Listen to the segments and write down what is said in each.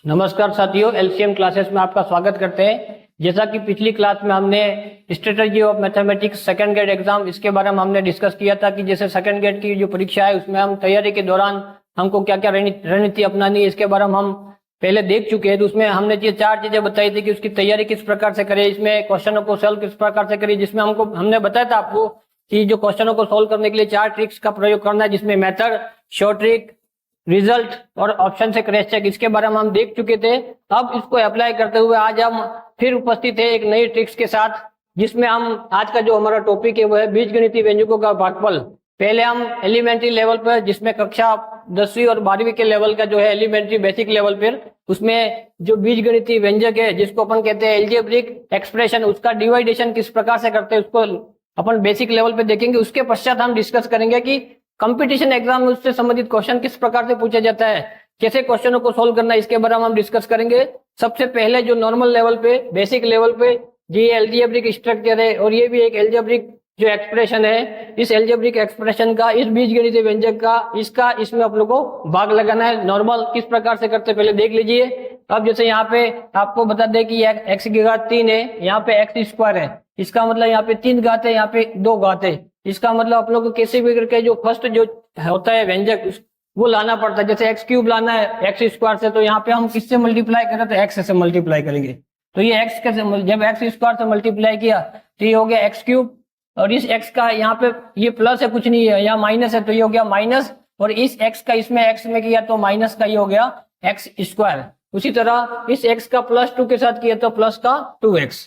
नमस्कार साथियों, LCM classes में आपका स्वागत करते हैं। जैसा कि पिछली क्लास में हमने strategy of mathematics second grade exam इसके बारे में हमने डिस्कस किया था कि जैसे सेकंड ग्रेड की जो परीक्षा है उसमें हम तैयारी के दौरान हमको क्या क्या रणनीति अपनानी है इसके बारे में हम पहले देख चुके हैं। तो उसमें हमने ये 4 चीजें बताई थी कि उसकी तैयारी किस प्रकार से करें, इसमें क्वेश्चनों को सॉल्व किस प्रकार से करें, जिसमें हमने बताया था आपको कि जो क्वेश्चनों को सॉल्व करने के लिए 4 ट्रिक्स का प्रयोग करना है, जिसमें मेथड, शॉर्ट ट्रिक, रिजल्ट और ऑप्शन से क्रॉस चेक, इसके बारे में हम देख चुके थे। अब इसको अप्लाई करते हुए आज हम फिर उपस्थित है एक नई ट्रिक्स के साथ, जिसमें हम आज का जो हमारा टॉपिक है वो है बीजगणितीय व्यंजकों का भागफल। पहले हम एलिमेंट्री लेवल पर, जिसमें कक्षा 10वीं और 12वीं के लेवल का जो है एलिमेंट्री बेसिक लेवल पर, उसमें जो बीजगणितीय व्यंजक है जिसको अपन कहते हैं एल्जेब्रिक एक्सप्रेशन, उसका डिवाइडेशन किस प्रकार से करते हैं उसको अपन बेसिक लेवल पे देखेंगे। उसके पश्चात हम डिस्कस करेंगे कि कंपटीशन एग्जाम में उससे संबंधित क्वेश्चन किस प्रकार से पूछा जाता है, कैसे क्वेश्चनों को सोल्व करना है, इसके बारे में हम डिस्कस करेंगे। सबसे पहले जो नॉर्मल लेवल पे, बेसिक लेवल पे ये एल्जेब्रिक स्ट्रक्चर है और ये भी एक एल्जेब्रिक जो एक्सप्रेशन है, इस एल्जेब्रिक एक्सप्रेशन का, इस बीजगणितीय व्यंजक का, इसमें आप लोगों को भाग लगाना है। नॉर्मल किस प्रकार से करते पहले देख लीजिए। अब जैसे यहाँ पे आपको बता दें कि एक्स की घात 3 है, यहाँ पे एक्स स्क्वायर है, इसका मतलब यहाँ पे 3 घात है, यहाँ पे 2 घात है। इसका मतलब आप लोग को कैसे भी करके जो फर्स्ट जो होता है व्यंजक वो लाना पड़ता है। जैसे एक्स क्यूब लाना है एक्स स्क्वायर से, तो यहाँ पे हम किससे मल्टीप्लाई करें, तो एक्स से मल्टीप्लाई करेंगे। तो ये एक्स के जब एक्स स्क्वायर से मल्टीप्लाई किया तो ये हो गया एक्स क्यूब, और इस एक्स का यहाँ पे ये प्लस है, कुछ नहीं है, यहाँ माइनस है तो ये हो गया माइनस, और इस एक्स का इसमें एक्स में किया तो माइनस का ये हो गया एक्स स्क्वायर। उसी तरह इस एक्स का +2 के साथ किया तो प्लस का 2x,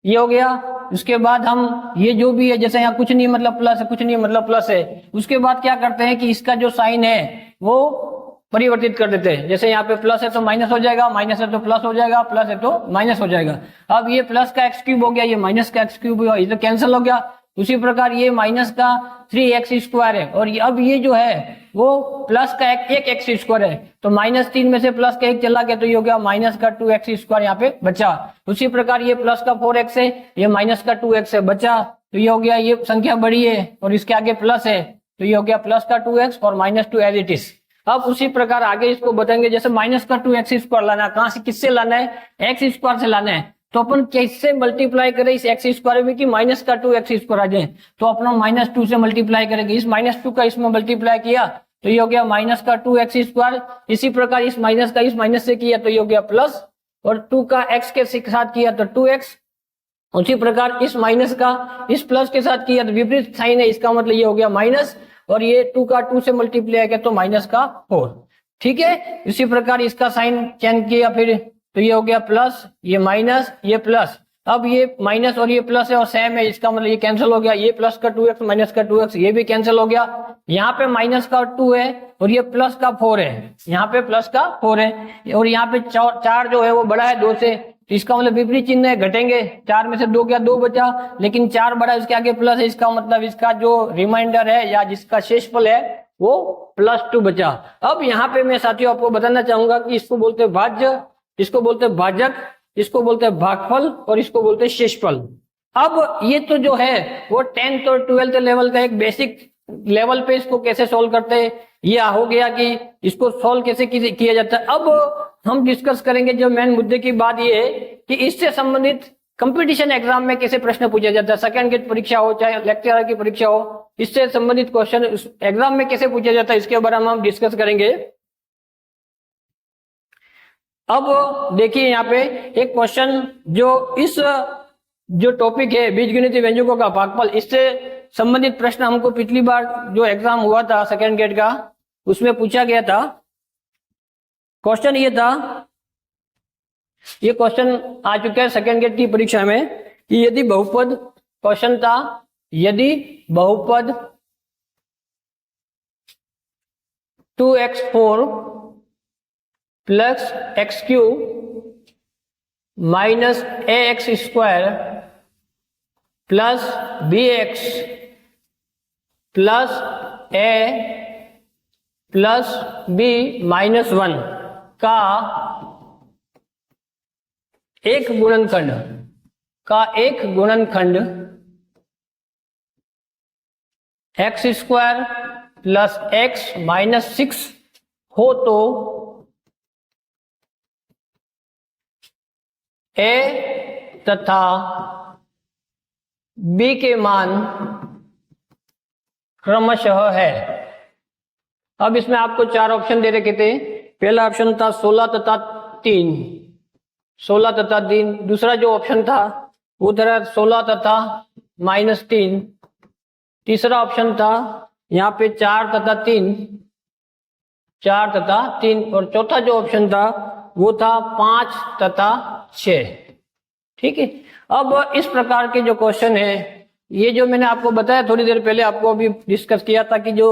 ये हो गया। उसके बाद हम ये जो भी है, जैसे यहाँ कुछ नहीं मतलब प्लस है, कुछ नहीं मतलब प्लस है, उसके बाद क्या करते हैं कि इसका जो साइन है वो परिवर्तित कर देते हैं। जैसे यहाँ पे प्लस है तो माइनस हो जाएगा, माइनस है तो प्लस हो जाएगा, प्लस है तो माइनस हो जाएगा। अब ये प्लस का एक्स क्यूब हो गया, ये माइनस का एक्स क्यूब हुआ, ये तो कैंसिल हो गया। उसी प्रकार ये माइनस का 3x स्क्वायर है, और अब ये जो है वो प्लस का एक एक्स स्क्वायर है, तो -3 में से प्लस का 1 चला गया तो ये हो गया माइनस का 2x स्क्वायर यहाँ पे बचा। उसी प्रकार ये प्लस का 4x है, ये माइनस का 2x है बचा, तो ये हो गया, ये संख्या बड़ी है और इसके आगे प्लस है तो ये हो गया प्लस का 2x और -2 एज इट इज। अब उसी प्रकार आगे इसको बताएंगे, जैसे माइनस का 2x स्क्वायर लाना है, कहां से किससे लाना है, एक्स स्क्वायर से लाना है, तो अपन कैसे मल्टीप्लाई करें इस एक्स स्क्वायर में कि माइनस का 2x स्क्वायर आ जाए, तो अपना -2 से मल्टीप्लाई करेंगे। इस -2 का इसमें मल्टीप्लाई किया तो ये हो गया माइनस का 2x स्क्वायर। इसी प्रकार इस माइनस का इस माइनस से किया तो ये हो गया प्लस, और 2 का x के साथ किया तो 2x। उसी प्रकार इस माइनस का इस प्लस के साथ किया तो विपरीत साइन है, इसका मतलब ये हो गया माइनस, और ये 2 का 2 से मल्टीप्लाई किया तो -4। ठीक है, इसी प्रकार इसका साइन चेंज किया फिर, तो ये हो गया प्लस, ये माइनस, ये प्लस। अब ये माइनस और ये प्लस है और सेम है, इसका मतलब ये कैंसिल हो गया, ये प्लस का 2x माइनस का 2x ये भी कैंसिल हो गया। यहाँ पे माइनस का 2 है और ये प्लस का 4 है, यहाँ पे प्लस का 4 है, और यहाँ पे 4 जो है वो बड़ा है 2 से, तो इसका मतलब विपरीत चिन्ह है, घटेंगे। 4 में से 2 गया, 2 बचा, लेकिन 4 बड़ा इसके आगे प्लस है, इसका मतलब इसका जो रिमाइंडर है या जिसका शेषफल है वो +2 बचा। अब यहाँ पे मैं साथियों आपको बताना चाहूंगा कि इसको बोलते हैं भाज्य, इसको बोलते हैं भाजक, इसको बोलते हैं भागफल, और इसको बोलते हैं शेषफल। अब ये तो जो है वो 10th और 12th लेवल का एक बेसिक लेवल पे इसको कैसे सोल्व करते हैं ये हो गया कि इसको सोल्व कैसे किया जाता है। अब हम डिस्कस करेंगे जो मेन मुद्दे की बात ये है कि इससे संबंधित कंपटीशन एग्जाम में कैसे प्रश्न पूछा जाता है, सेकंड गेट परीक्षा हो चाहे लेक्चरर की परीक्षा हो, इससे संबंधित क्वेश्चन एग्जाम में कैसे पूछा जाता है इसके बारे में हम डिस्कस करेंगे। अब देखिए यहाँ पे एक क्वेश्चन जो इस जो टॉपिक है बीजगणितीय व्यंजकों का भागफल, इससे संबंधित प्रश्न हमको पिछली बार जो एग्जाम हुआ था सेकंड गेट का उसमें पूछा गया था। क्वेश्चन ये था, ये क्वेश्चन आ चुका है सेकंड गेट की परीक्षा में कि यदि बहुपद, क्वेश्चन था यदि बहुपद 2x4 plus x³ minus ax square plus bx plus a plus b -1 का एक गुणनखंड x² प्लस x -6 हो तो ए तथा बी के मान क्रमशः है। अब इसमें आपको चार ऑप्शन दे रखे थे। पहला ऑप्शन था 16 तथा 3, 16 तथा 3। दूसरा जो ऑप्शन था वो था 16 तथा -3। तीसरा ऑप्शन था यहाँ पे 4 तथा 3, 4 तथा 3। और चौथा जो ऑप्शन था वो था 5 तथा 6। ठीक है। अब इस प्रकार के जो क्वेश्चन है, ये जो मैंने आपको बताया थोड़ी देर पहले, आपको अभी डिस्कस किया था कि जो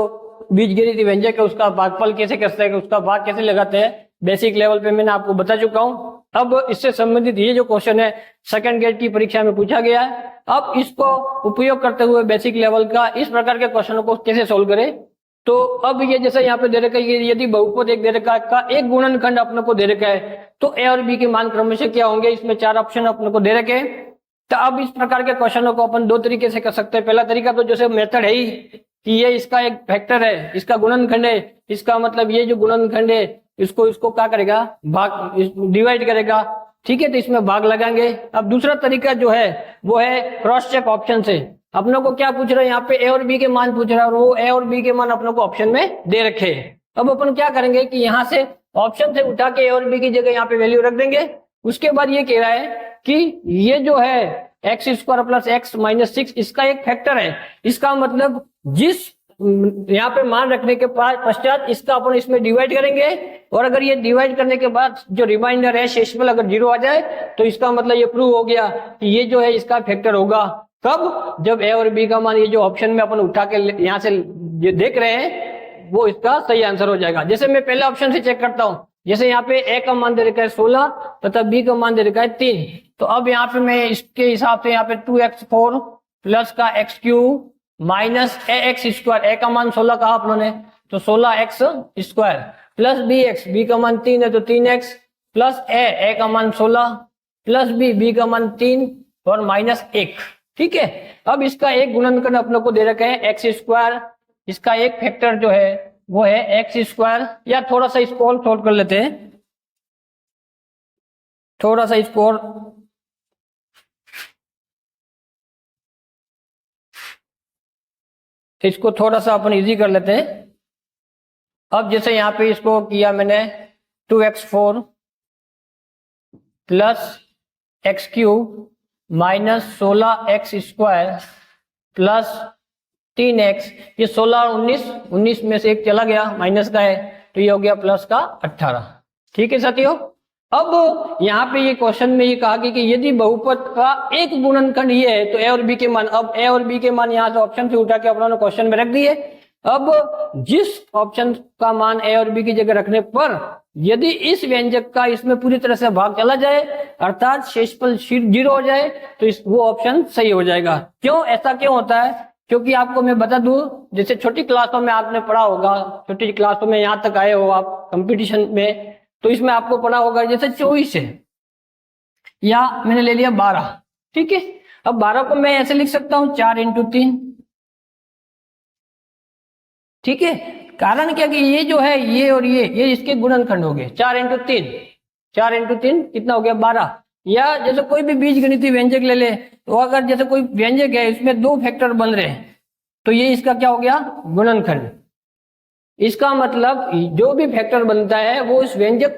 बीजगणित व्यंजक है उसका भागफल कैसे करते हैं, उसका भाग कैसे लगाते हैं, बेसिक लेवल पे मैंने आपको बता चुका हूं। अब इससे संबंधित ये जो क्वेश्चन है सेकंड ग्रेड की परीक्षा में पूछा गया है। अब इसको उपयोग करते हुए बेसिक लेवल का इस प्रकार के क्वेश्चनों को कैसे सोल्व करें। तो अब ये जैसे यहाँ पे दे रखा है, यदि बहुपद एक दे रखा है का एक गुणनखंड अपने को दे रखा है तो ए और बी के मान क्रमशः क्या होंगे। इसमें चार ऑप्शन अपने को दे रखे हैं। तो अब इस प्रकार के क्वेश्चनों को अपन दो तरीके से कर सकते हैं। पहला तरीका तो जैसे मेथड है ही कि ये इसका एक फैक्टर है, इसका गुणनखंड है, इसका मतलब ये जो गुणनखंड है इसको क्या करेगा, भाग डिवाइड करेगा। ठीक है, तो इसमें भाग लगाएंगे। अब दूसरा तरीका जो है वो है क्रॉस चेक ऑप्शन से। अपनों को क्या पूछ रहे हैं, यहाँ पे ए और बी के मान पूछ रहा है और वो ए और बी के मान अपनों को ऑप्शन में दे रखे हैं। अब अपन क्या करेंगे कि यहाँ से ऑप्शन से उठा के ए और बी की जगह यहाँ पे वैल्यू रख देंगे। उसके बाद ये कह रहा है कि ये जो है x square plus x minus 6 इसका एक फैक्टर है। इसका मतलब जिस यहाँ पे मान रखने के पश्चात इसका अपन इसमें डिवाइड करेंगे और अगर ये डिवाइड करने के बाद जो रिमाइंडर है शेषफल अगर 0 आ जाए तो इसका मतलब ये प्रूव हो गया कि ये जो है इसका फैक्टर होगा। कब, जब ए और बी का मान ये जो ऑप्शन में अपन उठा के यहाँ से देख रहे हैं वो इसका सही आंसर हो जाएगा। जैसे मैं पहले ऑप्शन से चेक करता हूँ, जैसे यहाँ पे ए का मान दे रखा है 16 तथा बी का मान दे रखा है 3। तो अब यहाँ पे मैं इसके हिसाब से यहाँ पे 2x4 प्लस का x³ माइनस ax स्क्वायर, ए का मान 16 कहा आप लोगों ने तो 16x square plus bx, B का मान 3 है तो 3x प्लस ए का मान 16 प्लस बी का मान 3 और माइनस 1। ठीक है। अब इसका एक गुणनखंड अपने को दे रखा है एक्स स्क्वायर, इसका एक फैक्टर जो है वो है एक्स स्क्वायर। या थोड़ा सा इसको और सोल्व कर लेते हैं, थोड़ा सा इसको और इसको थोड़ा सा अपन इजी कर लेते हैं। अब जैसे यहाँ पे इसको किया मैंने 2x4 plus x³ minus 16x square plus 3x, ये 16 और 19 में से एक चला गया, माइनस का है तो ये हो गया प्लस का 18। ठीक है साथियों। अब यहाँ पे ये क्वेश्चन में ये कहा कि यदि बहुपद का एक गुणनखंड ये है तो ए और बी के मान, अब ए और बी के मान यहाँ से ऑप्शन से उठा के अपने क्वेश्चन में रख दिए। अब जिस ऑप्शन का मान ए और बी की जगह रखने पर यदि इस व्यंजक का इसमें पूरी तरह से भाग चला जाए अर्थात शेषफल 0 हो जाए तो वो ऑप्शन सही हो जाएगा। क्यों, ऐसा क्यों होता है? क्योंकि आपको मैं बता दूं, जैसे छोटी क्लासों में आपने पढ़ा होगा, छोटी क्लासों में यहाँ तक आए हो आप कंपटीशन में, तो इसमें आपको पढ़ा होगा जैसे 24 है या मैंने ले लिया 12। ठीक है। अब 12 को मैं ऐसे लिख सकता हूं 4 × 3। ठीक है। कारण क्या कि ये जो है ये और ये इसके गुणनखंड हो गए 4 × 3, 4 × 3 कितना हो गया 12। या जैसे कोई भी बीजगणितीय व्यंजक ले ले तो अगर जैसे कोई व्यंजक है इसमें 2 फैक्टर बन रहे हैं तो ये इसका क्या हो गया गुणनखंड। इसका मतलब जो भी फैक्टर बनता है वो इस व्यंजक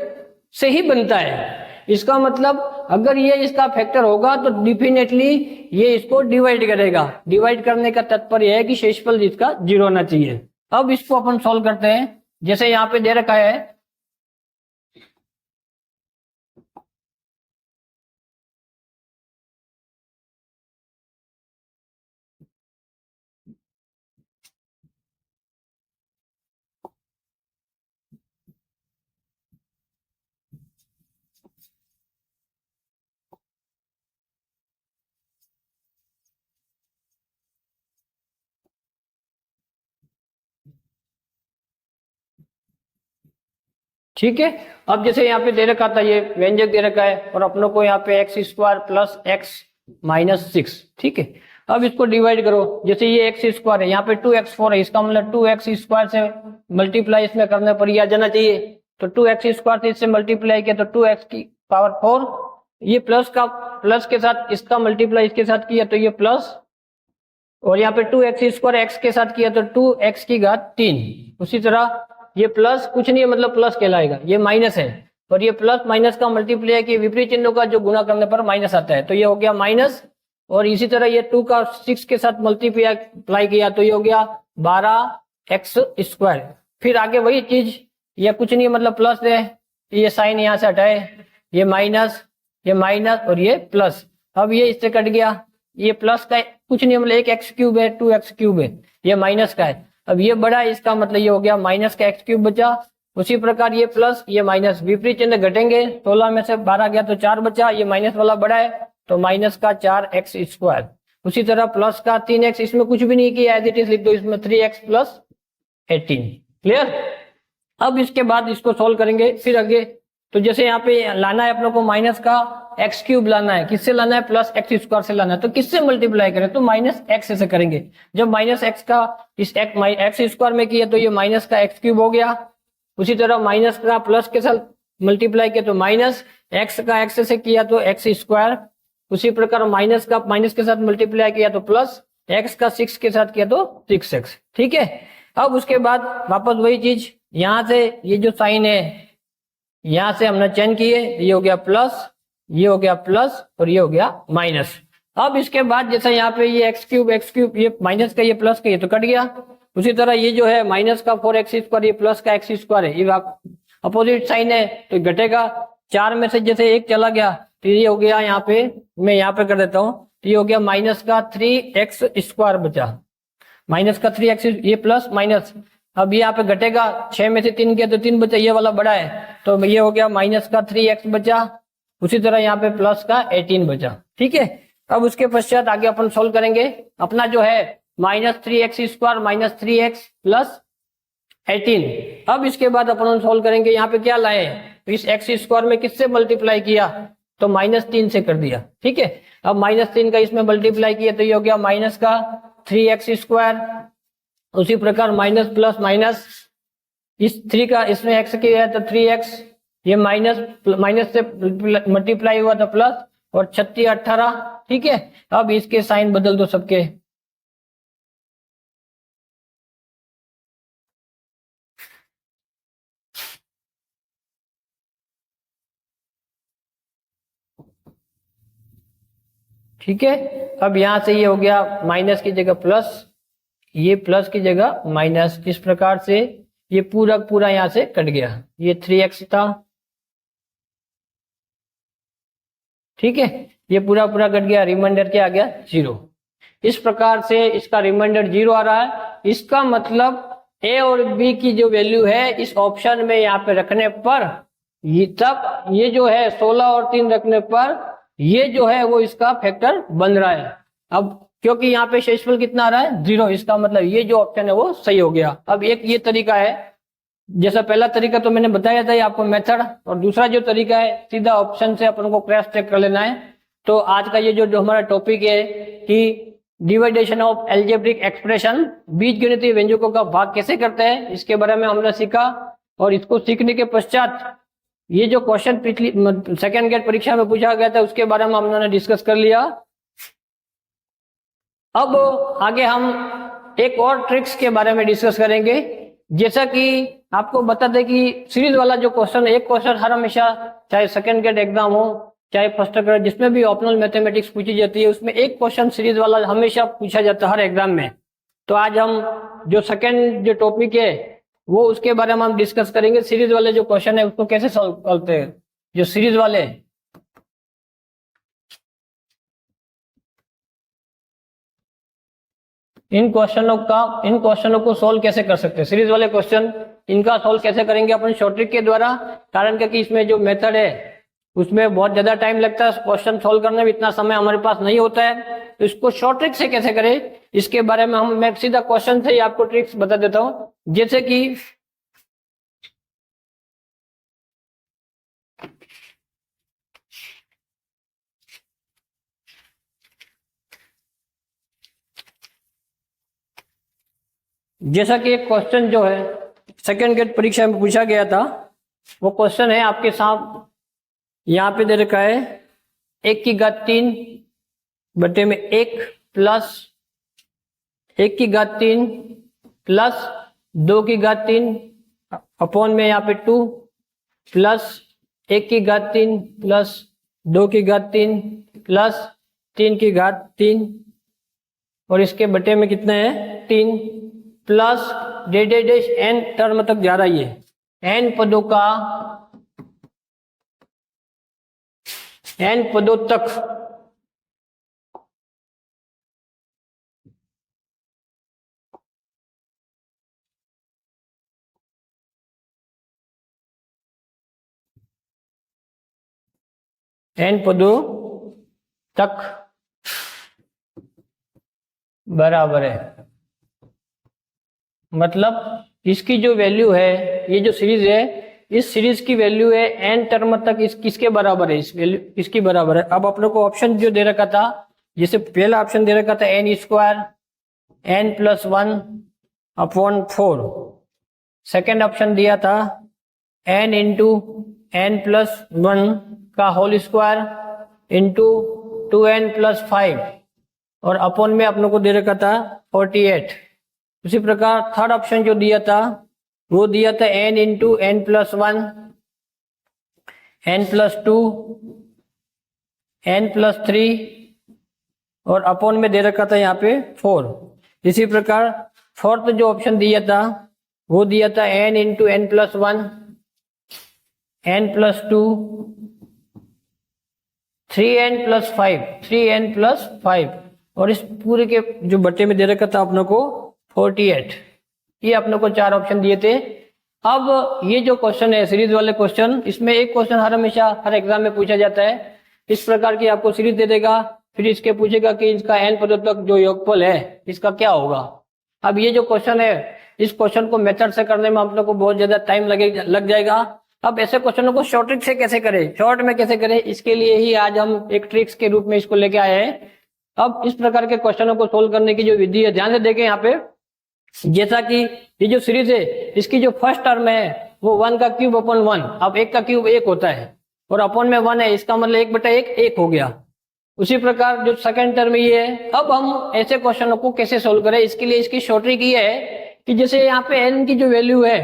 से ही बनता है। इसका मतलब अगर ये इसका फैक्टर होगा तो डेफिनेटली ये इसको डिवाइड करेगा। डिवाइड करने का तात्पर्य है कि शेषफल इसका 0 होना चाहिए। अब इसको अपन सॉल्व करते हैं। जैसे यहाँ पे दे रखा है ठीक है। अब जैसे यहाँ पे दे रखा था ये व्यंजक दे रखा है और अपनों को यहाँ पे x square plus x minus 6। ठीक है। अब इसको डिवाइड करो। जैसे ये एक्स स्क्वायर है, यहाँ पे 2x4 है, इसका मतलब 2x स्क्वायर से मल्टीप्लाई इसमें करने पर यह आ जाना चाहिए। तो 2x स्क्वायर से इससे मल्टीप्लाई किया तो 2x की पावर 4 ये प्लस के साथ इसका मल्टीप्लाई इसके साथ किया तो ये प्लस, और यहाँ पे 2x² x के साथ किया तो 2x की घात 3। उसी तरह ये प्लस कुछ नहीं है, मतलब प्लस कहलाएगा, ये माइनस है, और ये प्लस माइनस का मल्टीप्लाई के विपरीत चिन्हों का जो गुणा करने पर माइनस आता है, तो ये हो गया माइनस। और इसी तरह ये 2 का 6 के साथ मल्टीप्लाई किया तो ये हो गया 12x²। फिर आगे वही चीज, ये कुछ नहीं है, मतलब प्लस है, ये साइन यहाँ से हटाए, ये माइनस और ये प्लस। अब ये इससे कट गया, ये प्लस का कुछ नहीं, मतलब एक x³ है, 2x³ है, ये माइनस का है। अब ये बड़ा है, इसका मतलब ये हो गया माइनस का x³ बचा। उसी प्रकार ये प्लस ये माइनस विपरीत चिन्ह घटेंगे, 16 में से 12 गया तो 4 बचा, ये माइनस वाला बड़ा है तो माइनस का 4x²। उसी तरह प्लस का 3x, इसमें कुछ भी नहीं किया, एज इट इज लिख दो, इसमें 3x + 18। क्लियर। अब इसके बाद इसको सोल्व करेंगे फिर आगे। तो जैसे यहाँ पे लाना है अपनों को माइनस का x³ लाना है, किससे लाना है, +x² से लाना है, तो किससे मल्टीप्लाई करें, तो -x से करेंगे। जब -x का इस x² में किया तो ये माइनस का x³ हो गया। उसी तरह माइनस का प्लस के साथ मल्टीप्लाई किया तो माइनस, x का x से किया तो x²। उसी प्रकार माइनस का माइनस के साथ मल्टीप्लाई किया तो प्लस, x का 6 के साथ किया तो 6x। ठीक है। अब उसके बाद वापस वही चीज, यहां से ये जो साइन है यहां से हमने चेंज किए, ये हो गया प्लस, ये हो गया प्लस और ये हो गया माइनस। अब इसके बाद जैसे यहाँ पे ये x³ ये माइनस का ये प्लस का ये तो कट गया। उसी तरह ये जो है माइनस का 4x² ये प्लस का x² है, ये अपोजिट साइन है तो घटेगा। 4 में से जैसे एक चला गया तो ये हो गया, यहाँ पे मैं यहाँ पे कर देता हूँ, तो ये हो गया माइनस का 3x² बचा, माइनस का 3x, ये प्लस माइनस। अब ये यहाँ पे घटेगा, 6 में से 3 गया तो 3 बचा, ये वाला बड़ा है तो ये हो गया माइनस का 3x बचा। उसी तरह यहाँ पे प्लस का 18 बचा। ठीक है। अब उसके पश्चात आगे अपन सोल्व करेंगे। अपना जो है -3x² -3x + 18। अब इसके बाद अपन सोल्व करेंगे, यहाँ पे क्या लाए, इस x² में किससे मल्टीप्लाई किया, तो -3 से कर दिया। ठीक है। अब -3 का इसमें मल्टीप्लाई किया तो ये हो गया माइनस का 3x²। उसी प्रकार माइनस प्लस माइनस, इस 3 का इसमें x की है तो 3x, ये माइनस से मल्टीप्लाई हुआ तो प्लस, और 36 18। ठीक है। अब इसके साइन बदल दो सबके। ठीक है। अब यहां से ये हो गया माइनस की जगह प्लस, ये प्लस की जगह माइनस, इस प्रकार से ये पूरा यहां से कट गया। ये 3x था। ठीक है। ये पूरा कट गया, रिमाइंडर क्या आ गया, 0। इस प्रकार से इसका रिमाइंडर 0 आ रहा है। इसका मतलब a और b की जो वैल्यू है इस ऑप्शन में यहाँ पे रखने पर, ये तब ये जो है 16 और 3 रखने पर ये जो है वो इसका फैक्टर बन रहा है। अब क्योंकि यहाँ पे शेषफल कितना आ रहा है, 0, इसका मतलब ये जो ऑप्शन है वो सही हो गया। अब एक ये तरीका है, जैसा पहला तरीका तो मैंने बताया था आपको मेथड, और दूसरा जो तरीका है सीधा ऑप्शन से अपन को क्रॉस चेक कर लेना है। तो आज का ये जो हमारा टॉपिक है कि डिवाइडेशन ऑफ एल्जेब्रिक एक्सप्रेशन, बीज गणितीय व्यंजकों का भाग कैसे करते हैं, इसके बारे में हमने सीखा। और इसको सीखने के पश्चात ये जो क्वेश्चन पिछली सेकेंड गेट परीक्षा में पूछा गया था उसके बारे में हमने डिस्कस कर लिया। अब आगे हम एक और ट्रिक्स के बारे में डिस्कस करेंगे। जैसा कि आपको बता दें कि सीरीज वाला जो क्वेश्चन, एक क्वेश्चन हर हमेशा, चाहे सेकंड ग्रेड एग्जाम हो चाहे फर्स्ट ग्रेड, जिसमें भी ऑप्शनल मैथमेटिक्स पूछी जाती है उसमें एक क्वेश्चन सीरीज वाला हमेशा पूछा जाता है हर एग्जाम में। तो आज हम जो सेकंड जो टॉपिक है वो उसके बारे में हम डिस्कस करेंगे। सीरीज वाले जो क्वेश्चन है उसको कैसे सॉल्व करते हैं, जो सीरीज वाले, इन क्वेश्चनों को सोल्व कैसे कर सकते हैं, सीरीज वाले क्वेश्चन इनका सोल्व कैसे करेंगे अपन शॉर्ट ट्रिक के द्वारा। कारण कि इसमें जो मेथड है उसमें बहुत ज्यादा टाइम लगता है, क्वेश्चन सोल्व करने में इतना समय हमारे पास नहीं होता है। तो इसको शॉर्ट ट्रिक से कैसे करें इसके बारे में मैं सीधा क्वेश्चन से ही आपको ट्रिक्स बता देता हूं। जैसे कि एक क्वेश्चन जो है सेकंड गेट परीक्षा में पूछा गया था, वो क्वेश्चन है आपके साथ यहाँ पे दे रखा है 1 की घात 3 बटे में 1 प्लस 1 की घात 3 प्लस 2 की घात 3 अपॉन में यहाँ पे 2 प्लस 1 की घात 3 प्लस 2 की घात 3 प्लस 3 की घात 3 और इसके बटे में कितना है 3 प्लस डैश n टर्म तक जा रहा है, n पदों का n पदों तक n पदों तक बराबर है। मतलब इसकी जो वैल्यू है, ये जो सीरीज है, इस सीरीज की वैल्यू है n टर्म तक किसके बराबर है, इस वैल्यू इसकी बराबर है। अब आप लोग को ऑप्शन जो दे रखा था, जैसे पहला ऑप्शन दे रखा था n square n plus 1 upon 4, second option दिया था n इंटू n प्लस 1 का whole square into 2n plus 5 और अपॉन में आप लोग को दे रखा था 48। उसी प्रकार थर्ड ऑप्शन जो दिया था वो दिया था n into n plus 1 n plus 2 n plus 3 और अपॉन में दे रखा था यहाँ पे 4। इसी प्रकार फोर्थ जो ऑप्शन दिया था वो दिया था n into n plus 1 n plus 2 3n plus 5 3n plus 5 और इस पूरे के जो बटे में दे रखा था अपनों को 48। ये अपनों को 4 ऑप्शन दिए थे। अब ये जो क्वेश्चन है सीरीज वाले क्वेश्चन, इसमें एक क्वेश्चन हमेशा हर एग्जाम में पूछा जाता है। इस प्रकार की आपको सीरीज दे देगा, फिर इसके पूछेगा कि इसका n पदों तक जो योगफल है इसका क्या होगा। अब ये जो क्वेश्चन है, इस क्वेश्चन को मेथड से करने में आप लोग को बहुत ज्यादा टाइम लग जाएगा। अब ऐसे क्वेश्चनों को शॉर्ट ट्रिक से कैसे करें, शॉर्ट में कैसे करें, इसके लिए ही आज हम एक ट्रिक्स के रूप में इसको लेके आए हैं। अब इस प्रकार के क्वेश्चनों को सोल्व करने की जो विधि है, ध्यान से देखें यहाँ पे। जैसा कि ये जो सीरीज है, इसकी जो फर्स्ट टर्म है वो 1 का क्यूब अपॉन 1, अब 1 का क्यूब 1 होता है और अपॉन में 1 है, इसका मतलब 1 बटा 1 1 हो गया। उसी प्रकार जो सेकंड टर्म ये है। अब हम ऐसे क्वेश्चनों को कैसे सोल्व करें, इसके लिए इसकी शॉर्ट ट्रिक ये है कि जैसे यहाँ पे n की जो वैल्यू है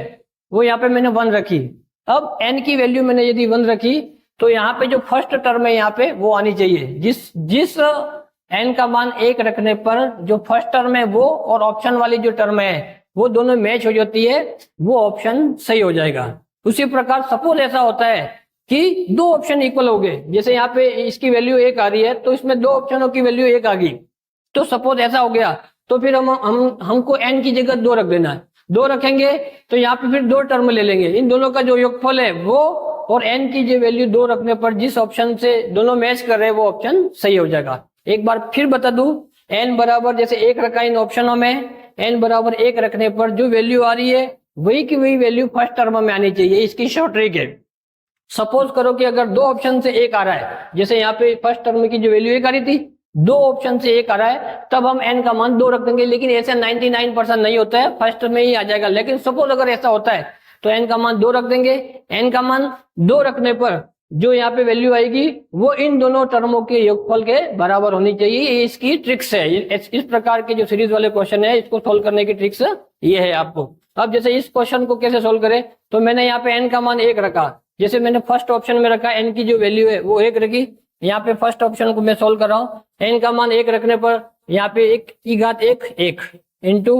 वो यहाँ पे मैंने 1 रखी। अब n की वैल्यू मैंने यदि 1 रखी तो यहाँ पे जो फर्स्ट टर्म है यहाँ पे वो आनी चाहिए। जिस n का मान 1 रखने पर जो फर्स्ट टर्म है वो और ऑप्शन वाली जो टर्म है वो दोनों मैच हो जाती है, वो ऑप्शन सही हो जाएगा। उसी प्रकार सपोज ऐसा होता है कि दो ऑप्शन इक्वल हो गए, जैसे यहाँ पे इसकी वैल्यू 1 आ रही है तो इसमें दो ऑप्शनों की वैल्यू 1 आ गई, तो सपोज ऐसा हो गया तो फिर हमको n की जगह 2 रख देना है। 2 रखेंगे तो यहाँ पे फिर 2 टर्म ले लेंगे, इन दोनों का जो योगफल है वो और n की जो वैल्यू 2 रखने पर जिस ऑप्शन से दोनों मैच कर रहे हैं वो ऑप्शन सही हो जाएगा। एक बार फिर बता दूं, n बराबर जैसे 1 रखा इन ऑप्शनों में, n बराबर 1 रखने पर जो वैल्यू आ रही है वही की वही वैल्यू फर्स्ट टर्म में आनी चाहिए। इसकी शॉर्ट ट्रिक है। सपोज करो कि अगर दो ऑप्शन से 1 आ रहा है, जैसे यहाँ पे फर्स्ट टर्म की जो वैल्यू 1 आ रही थी, दो ऑप्शन से 1 आ रहा है, तब हम n का मान 2 रख देंगे। लेकिन ऐसे 99% नहीं होता है, फर्स्ट में ही आ जाएगा। लेकिन सपोज अगर ऐसा होता है तो n का मान 2 रख देंगे। n का मान 2 रखने पर जो यहाँ पे वैल्यू आएगी वो इन दोनों टर्मों के योगफल के बराबर होनी चाहिए। ये इसकी ट्रिक्स है। इस प्रकार के जो सीरीज वाले क्वेश्चन है इसको सोल्व करने की ट्रिक्स ये है आपको। अब जैसे इस क्वेश्चन को कैसे सोल्व करें, तो मैंने यहाँ पे n का मान 1 रखा, जैसे मैंने फर्स्ट ऑप्शन में रखा n की जो वैल्यू है वो 1 रखी। यहाँ पे फर्स्ट ऑप्शन को मैं सोल्व कर रहा हूँ, n का मान 1 रखने पर यहाँ पे 1 की घात 1 इंटू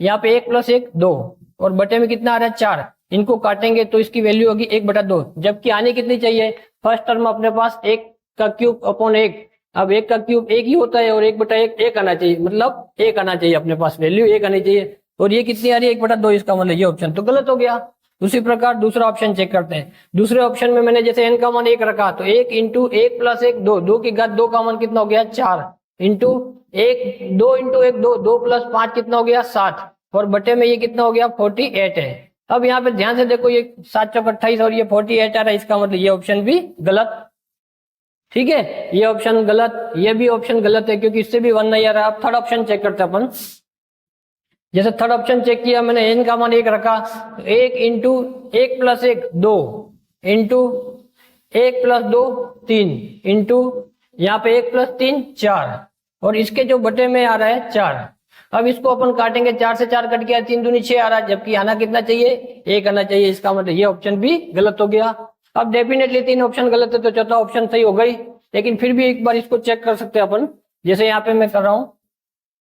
यहाँ पे 1 प्लस 1 2 और बटे में कितना आ रहा है 4। इनको काटेंगे तो इसकी वैल्यू होगी 1/2, जबकि आने कितनी चाहिए, फर्स्ट टर्म अपने पास 1 का क्यूब अपॉन 1। अब 1 का क्यूब 1 ही होता है और 1/1 1 आना चाहिए, मतलब 1 आना चाहिए अपने पास, वैल्यू 1 आनी चाहिए। और ये कितनी आ रही है 1/2, इसका मतलब ये ऑप्शन तो गलत हो गया। उसी प्रकार दूसरा ऑप्शन चेक करते हैं। दूसरे ऑप्शन में मैंने जैसे n का मान 1 रखा तो 1 इंटू 1 प्लस 1 2, 2 की घात 2 का मान कितना हो गया 4 इंटू 1 2 इंटू 1 2, 2 प्लस 5 कितना हो गया 7 और बटे में ये कितना हो गया 48 है। अब यहाँ पे ध्यान से देखो, ये 7 चौक 28 और ये 48 आ रहा है, इसका मतलब ये ऑप्शन भी गलत। ठीक है, ये ऑप्शन गलत, ये भी ऑप्शन गलत है क्योंकि इससे भी 1 नहीं आ रहा। अब थर्ड ऑप्शन चेक करते हैं अपन। जैसे थर्ड ऑप्शन चेक किया मैंने, n का मान 1 रखा, 1 into 1 plus 1 2 into 1 plus 2 3 into यहाँ पे 1 + 3 4 और इसके जो बटे में आ रहा है 4। अब इसको अपन काटेंगे, 4 से 4 कट गया, 3 दूनी 6 आ रहा है, जबकि आना कितना चाहिए 1 आना चाहिए। इसका मतलब ये ऑप्शन भी गलत हो गया। अब डेफिनेटली 3 ऑप्शन गलत है तो चौथा ऑप्शन सही हो गई, लेकिन फिर भी एक बार इसको चेक कर सकते हैं अपन। जैसे यहाँ पे मैं कर रहा हूँ,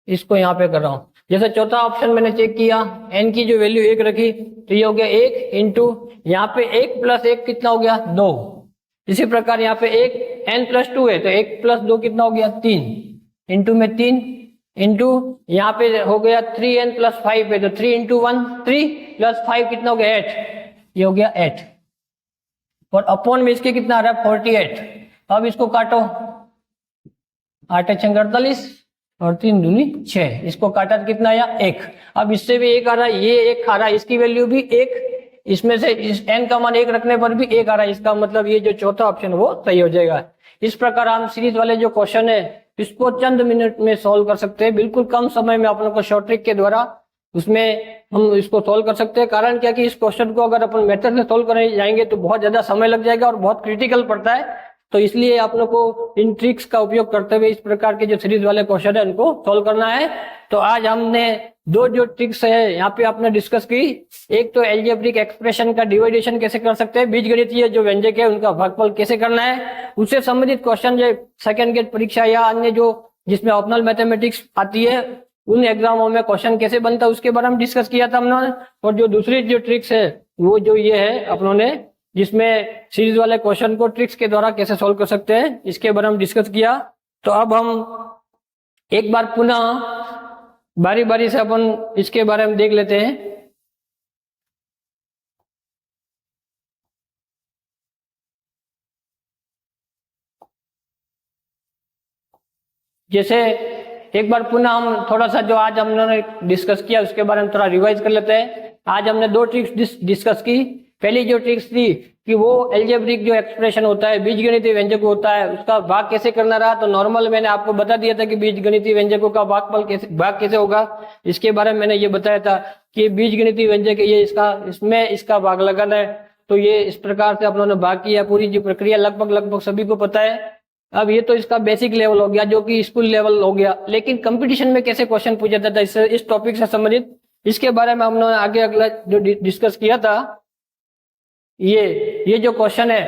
इसको यहाँ पे कर रहा हूँ। जैसे चौथा ऑप्शन मैंने चेक किया, n की जो वैल्यू 1 रखी तो ये हो गया 1 इंटू यहाँ पे 1 + 1 कितना हो गया 2। इसी प्रकार यहाँ पे 1 n + 2 है तो 1 + 2 कितना हो गया 3 इंटू में 3 इंटू यहाँ पे हो गया 3n + 5 है तो 3 इंटू 1 3 + 5 कितना हो गया 8, ये हो गया 8 और अपॉन में इसके कितना आ रहा है 48। अब इसको काटो, 8 × 48 और 3 दूनी 6, इसको काटा तो कितना आया 1। अब इससे भी 1 आ रहा है, ये 1 आ रहा है, इसकी वैल्यू भी 1, इसमें से इस n का मान 1 रखने पर भी 1 आ रहा है। इसका मतलब ये जो चौथा ऑप्शन वो सही हो जाएगा। इस प्रकार हम सीरीज वाले जो क्वेश्चन है इसको चंद मिनट में सॉल्व कर सकते हैं, बिल्कुल कम समय में अपन को शॉर्ट ट्रिक के द्वारा उसमें हम इसको सॉल्व कर सकते हैं। कारण क्या कि इस क्वेश्चन को अगर अपन मेथड से सॉल्व करने जाएंगे तो बहुत ज्यादा समय लग जाएगा और बहुत क्रिटिकल पड़ता है, तो इसलिए आप लोग को इन ट्रिक्स का उपयोग करते हुए इस प्रकार के जो सीरीज वाले क्वेश्चन है उनको सॉल्व करना है। तो आज हमने दो जो ट्रिक्स है यहाँ पे आपने डिस्कस की, एक तो एल्जेब्रिक एक्सप्रेशन का डिवाइडेशन कैसे कर सकते हैं, बीजगणितीय जो व्यंजक है उनका भागफल कैसे करना है, उससे संबंधित क्वेश्चन जो सेकंड गेट परीक्षा या अन्य जो जिसमें ऑप्शनल मैथमेटिक्स आती है उन एग्जामों में क्वेश्चन कैसे बनता है उसके बारे में डिस्कस किया था हमने। और जो दूसरी जो ट्रिक्स है वो जो ये है अपनों ने जिसमें सीरीज वाले क्वेश्चन को ट्रिक्स के द्वारा कैसे सॉल्व कर सकते हैं इसके बारे में डिस्कस किया। तो अब हम एक बार पुनः बारी बारी से अपन इसके बारे में देख लेते हैं। जैसे एक बार पुनः हम थोड़ा सा जो आज हमने डिस्कस किया उसके बारे में थोड़ा रिवाइज कर लेते हैं। आज हमने दो ट्रिक्स डिस्कस की। पहली जो ट्रिक्स थी कि वो एल्जेब्रिक जो एक्सप्रेशन होता है बीजगणितीय व्यंजक होता है उसका भाग कैसे करना रहा, तो नॉर्मल मैंने आपको बता दिया था कि बीजगणितीय व्यंजकों का भाग कैसे होगा। इसके बारे में मैंने ये बताया था कि बीजगणितीय व्यंजक ये इसमें इसका भाग लगाना है, तो ये इस प्रकार से आप लोगों ने भाग किया। पूरी जो प्रक्रिया लगभग सभी को पता है। अब ये तो इसका बेसिक लेवल हो गया जो कि स्कूल लेवल हो गया, लेकिन कंपटीशन में कैसे क्वेश्चन पूछा जाता है इस टॉपिक से संबंधित इसके बारे में हमने आगे अगला जो डिस्कस किया था। ये जो क्वेश्चन है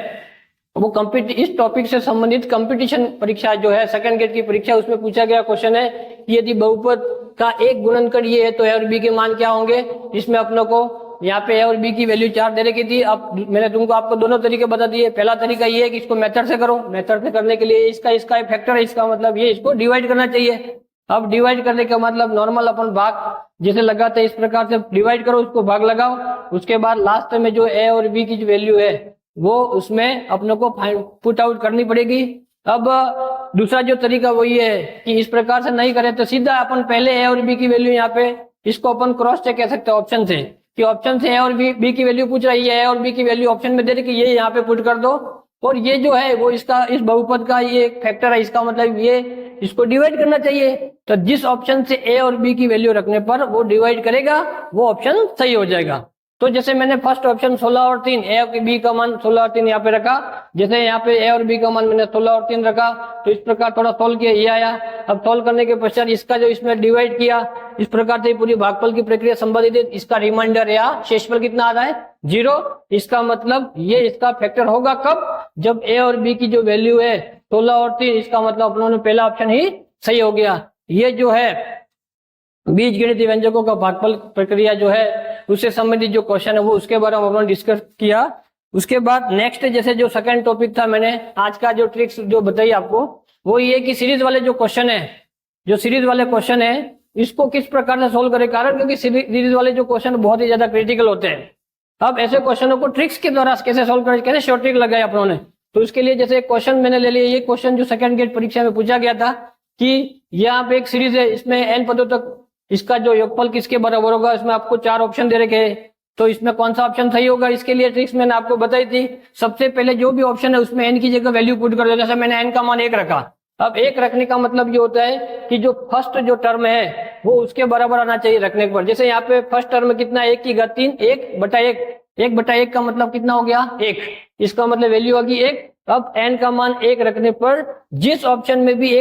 वो इस टॉपिक से संबंधित कंपटीशन परीक्षा जो है सेकंड गेट की परीक्षा उसमें पूछा गया क्वेश्चन है कि यदि बहुपद का एक गुणनखंड ये है तो ए और बी के मान क्या होंगे। इसमें अपनों को यहाँ पे ए और बी की वैल्यू 4 दे रखी थी। अब मैंने तुमको आपको दोनों तरीके बता दिए। पहला तरीका ये है कि इसको मेथड से करो, मेथड से करने के लिए इसका फैक्टर है, इसका मतलब ये इसको डिवाइड करना चाहिए। अब डिवाइड करने का मतलब नॉर्मल अपन भाग जैसे लगाते हैं इस प्रकार से डिवाइड करो, उसको भाग लगाओ, उसके बाद लास्ट में जो ए और बी की जो वैल्यू है वो उसमें अपनों को पुट आउट करनी पड़ेगी। अब दूसरा जो तरीका वो ये है कि इस प्रकार से नहीं करें तो सीधा अपन पहले ए और बी की वैल्यू यहाँ पे इसको अपन क्रॉस चेक कह सकते हैं ऑप्शन से, कि ऑप्शन से ए और बी की वैल्यू पूछ रही है, ए और बी की वैल्यू ऑप्शन में दे रही है, ये यहाँ पे पुट कर दो और ये जो है वो इसका इस बहुपद का ये फैक्टर है, इसका मतलब ये इसको डिवाइड करना चाहिए। तो जिस ऑप्शन से ए और बी की वैल्यू रखने पर वो डिवाइड करेगा वो ऑप्शन सही हो जाएगा। तो जैसे मैंने फर्स्ट ऑप्शन 16 और 3 ए और बी का मान 16 और 3 यहाँ पे रखा, जैसे यहाँ पे ए और बी का मान मैंने 16 और 3 रखा तो इस प्रकार थोड़ा सोल्व किया ये आया। अब सोल्व करने के पश्चात इसका जो इसमें डिवाइड किया इस प्रकार से पूरी भागफल की प्रक्रिया संबंधित है। इसका रिमाइंडर या शेषफल कितना आ रहा है 0। इसका मतलब ये इसका फैक्टर होगा कब, जब ए और बी की जो वैल्यू है 16 और 3, इसका मतलब अपनों ने पहला ऑप्शन ही सही हो गया। ये जो है बीजगणितीय व्यंजकों का भागफल प्रक्रिया जो है उससे संबंधित जो क्वेश्चन है वो उसके बारे में हमने डिस्कस किया। उसके बाद नेक्स्ट जैसे जो सेकंड टॉपिक था मैंने आज का जो ट्रिक्स जो बताई आपको वो ये कि सीरीज वाले जो क्वेश्चन है, जो सीरीज वाले क्वेश्चन है इसको किस प्रकार से सोल्व करें, कारण क्योंकि सीरीज वाले जो क्वेश्चन बहुत ही ज्यादा क्रिटिकल होते हैं। अब ऐसे क्वेश्चनों को ट्रिक्स के द्वारा कैसे सोल्व करें, कैसे शॉर्ट ट्रिक लगाए अपनों ने, तो इसके लिए जैसे क्वेश्चन मैंने ले लिया, ये क्वेश्चन जो सेकंड गेट परीक्षा में पूछा गया था कि यहाँ पे एक सीरीज है, इसमें n पदों तक इसका जो योगफल किसके बराबर होगा, इसमें आपको 4 ऑप्शन दे रखे हैं, तो इसमें कौन सा ऑप्शन सही होगा। इसके लिए ट्रिक्स मैंने आपको बताई थी। सबसे पहले जो भी ऑप्शन है उसमें n की जगह वैल्यू पुट कर दो। जैसे मैंने n का मान 1 रखा, अब 1 रखने का मतलब ये होता है कि जो फर्स्ट जो टर्म है वो उसके बराबर आना चाहिए रखने पर। जैसे यहाँ पे फर्स्ट टर्म कितना 1 की घात 3, 1/1 1/1 का मतलब कितना हो गया 1, इसका मतलब वैल्यू आ गई 1। अब n का मान 1 रखने पर जिस ऑप्शन में भी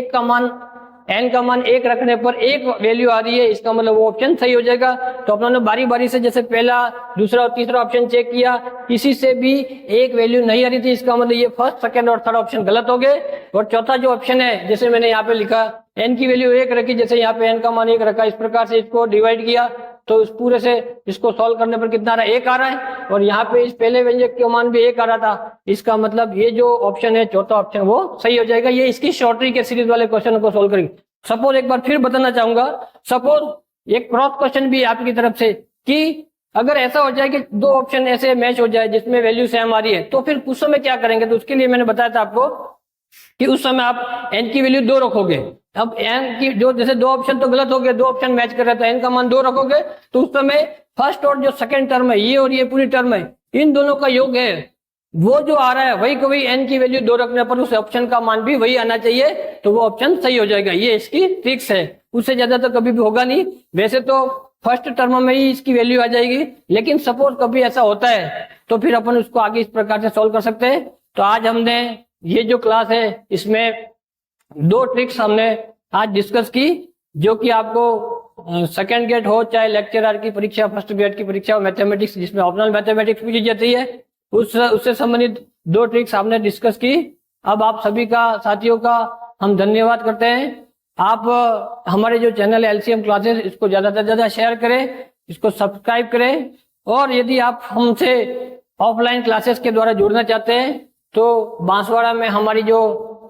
n का मान 1 रखने पर एक वैल्यू आ रही है, इसका मतलब वो ऑप्शन सही हो जाएगा। तो अपनों ने बारी बारी से जैसे पहला, दूसरा और तीसरा ऑप्शन चेक किया, किसी से भी एक वैल्यू नहीं आ रही थी, इसका मतलब ये फर्स्ट, सेकंड और थर्ड ऑप्शन गलत हो गए। और चौथा जो ऑप्शन है, जैसे मैंने यहाँ पे लिखा n की वैल्यू 1 रखी, जैसे यहाँ पे n का मान 1 रखा, इस प्रकार से इसको डिवाइड किया तो इस पूरे से इसको सॉल्व करने पर कितना आ रहा है, 1 आ रहा है। और यहाँ पे इस पहले व्यंजक का मान भी 1 आ रहा था, इसका मतलब ये जो ऑप्शन है चौथा ऑप्शन वो सही हो जाएगा। ये इसकी शॉर्ट ट्रिक के सीरीज वाले क्वेश्चन को सोल्व करेंगे। सपोज एक बार फिर बताना चाहूंगा, सपोज एक क्रॉस क्वेश्चन भी आपकी तरफ से कि अगर ऐसा हो जाए कि दो ऑप्शन ऐसे मैच हो जाए जिसमें वैल्यू सेम आ रही है, तो फिर उस समय क्या करेंगे। तो उसके लिए मैंने बताया था आपको कि उस समय आप n की वैल्यू 2 रखोगे। अब n की जो जैसे दो ऑप्शन तो गलत हो गए, दो ऑप्शन मैच कर रहे तो n का मान 2 रखोगे, तो उस समय फर्स्ट और जो सेकंड टर्म है, ये और ये पूरी टर्म है, इन दोनों का योग है, वो जो आ रहा है वही को वही n की वैल्यू 2 रखने पर उस ऑप्शन का मान भी वही आना चाहिए, तो वो ऑप्शन सही हो जाएगा। ये इसकी ट्रिक्स है, उससे ज्यादा तो कभी भी होगा नहीं। वैसे तो फर्स्ट टर्म में ही इसकी वैल्यू आ जाएगी, लेकिन सपोज कभी ऐसा होता है तो फिर अपन उसको आगे इस प्रकार से सॉल्व कर सकते हैं। तो आज हमने ये जो क्लास है इसमें 2 ट्रिक्स हमने आज डिस्कस की, जो कि आपको सेकंड ग्रेड हो चाहे लेक्चरर की परीक्षा, फर्स्ट ग्रेड की परीक्षा हो, मैथमेटिक्स जिसमें ऑप्शनल मैथमेटिक्स पूछी जाती है, उससे संबंधित 2 ट्रिक्स हमने डिस्कस की। अब आप सभी का, साथियों का हम धन्यवाद करते हैं। आप हमारे जो चैनल है एलसीएम क्लासेस, इसको ज्यादा से ज्यादा शेयर करें, इसको सब्सक्राइब करें। और यदि आप हमसे ऑफलाइन क्लासेस के द्वारा जुड़ना चाहते हैं तो बांसवाड़ा में हमारी जो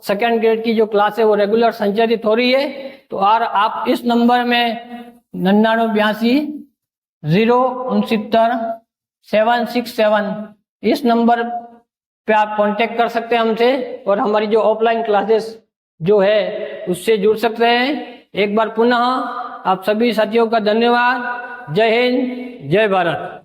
सेकंड ग्रेड की जो क्लास है वो रेगुलर संचालित हो रही है। तो और आप इस नंबर में 9982 069 767 इस नंबर पे आप कांटेक्ट कर सकते हैं हमसे, और हमारी जो ऑफलाइन क्लासेस जो है उससे जुड़ सकते हैं। एक बार पुनः आप सभी साथियों का धन्यवाद। जय हिंद, जय भारत।